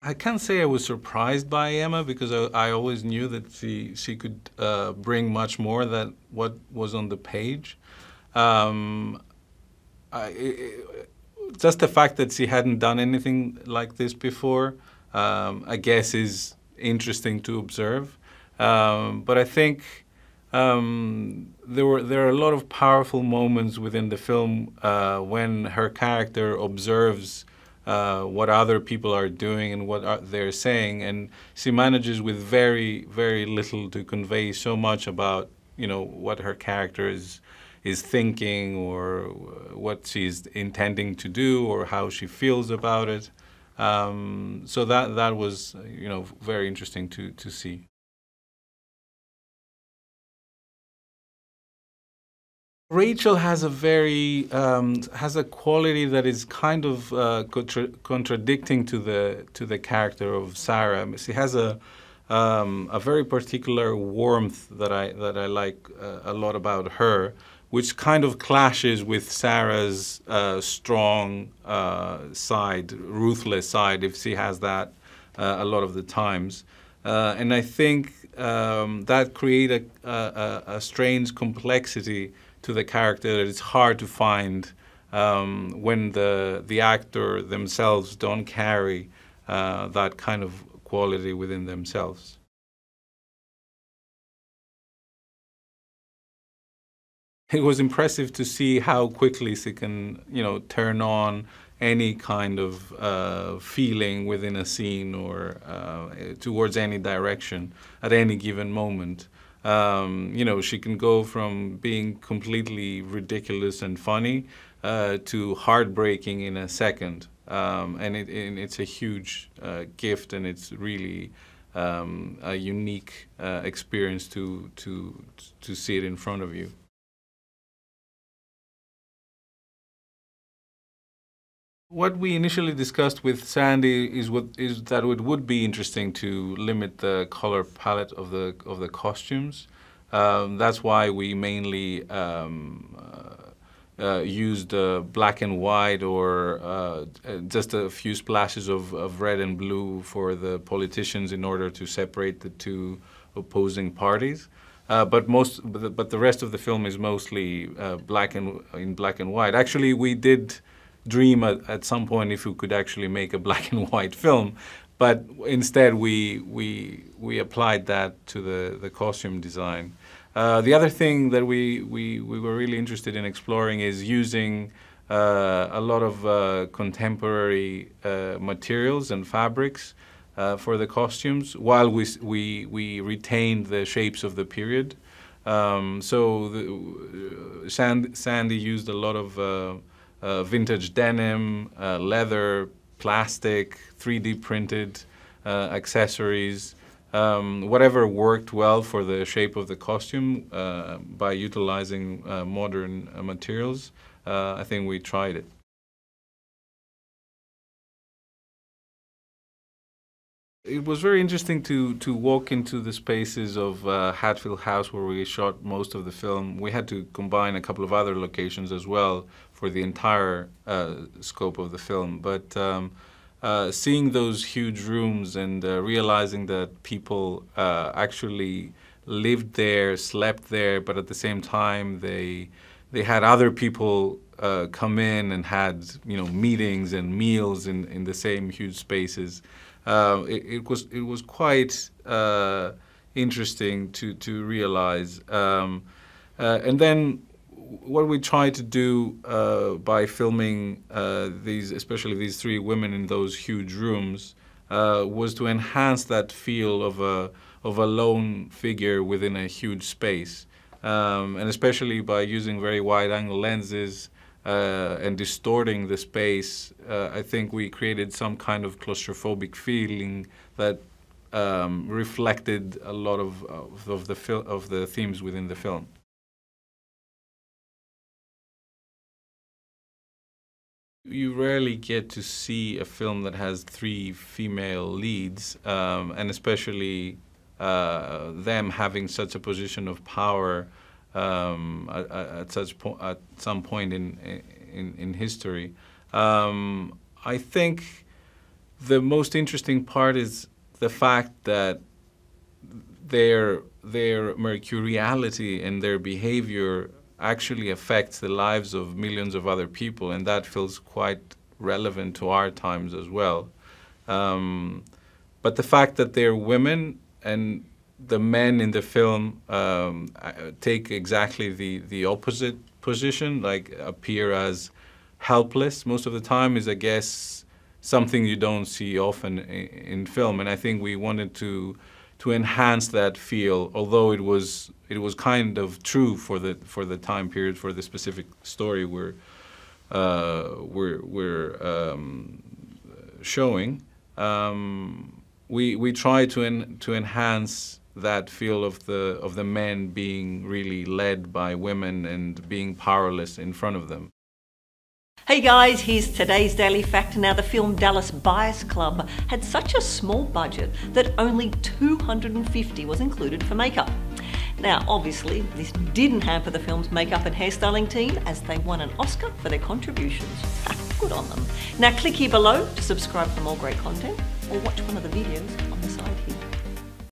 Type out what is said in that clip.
I can't say I was surprised by Emma because I always knew that she could bring much more than what was on the page. Um, just the fact that she hadn't done anything like this before, I guess, is interesting to observe. But I think there are a lot of powerful moments within the film when her character observes what other people are doing and what they're saying, and she manages with very, very little to convey so much about what her character is thinking or what she's intending to do or how she feels about it. So that was very interesting to see. Rachel has a very has a quality that is kind of contradicting to the character of Sarah. She has a very particular warmth that I like a lot about her, which kind of clashes with Sarah's strong side, ruthless side, if she has that a lot of the times. And I think that create a strange complexity to the character that it's hard to find when the actor themselves don't carry that kind of quality within themselves. It was impressive to see how quickly she can, turn on any kind of feeling within a scene or towards any direction at any given moment. She can go from being completely ridiculous and funny to heartbreaking in a second. And it's a huge gift, and it's really a unique experience to see it in front of you. What we initially discussed with Sandy is that it would be interesting to limit the color palette of the costumes. That's why we mainly used black and white or just a few splashes of red and blue for the politicians in order to separate the two opposing parties. But the rest of the film is mostly in black and white. Actually, we did dream at some point if we could actually make a black and white film, but instead we applied that to the costume design. The other thing that we were really interested in exploring is using a lot of contemporary materials and fabrics for the costumes, while we retained the shapes of the period. Sandy used a lot of vintage denim, leather, plastic, 3D printed accessories, whatever worked well for the shape of the costume by utilizing modern materials. I think we tried it. It was very interesting to walk into the spaces of Hatfield House where we shot most of the film. We had to combine a couple of other locations as well for the entire scope of the film. But seeing those huge rooms and realizing that people actually lived there, slept there, but at the same time they had other people come in and had meetings and meals in the same huge spaces. It was quite interesting to realize, and then what we tried to do by filming especially these three women in those huge rooms, was to enhance that feel of a lone figure within a huge space, and especially by using very wide-angle lenses. And distorting the space, I think we created some kind of claustrophobic feeling that reflected a lot of the themes within the film. You rarely get to see a film that has three female leads, and especially them having such a position of power at some point in history. I think the most interesting part is the fact that their mercuriality and their behavior actually affects the lives of millions of other people, and that feels quite relevant to our times as well. But the fact that they're women and the men in the film take exactly the opposite position, like appear as helpless most of the time, is, I guess, something you don't see often in film. And I think we wanted to enhance that feel, although it was kind of true for the time period, for the specific story we're showing. We try to enhance that feel of the men being really led by women and being powerless in front of them. Hey guys, here's today's Daily Fact. Now, the film Dallas Buyers Club had such a small budget that only $250 was included for makeup. Now, obviously, this didn't hamper the film's makeup and hairstyling team, as they won an Oscar for their contributions. Good on them. Now, click here below to subscribe for more great content, or watch one of the videos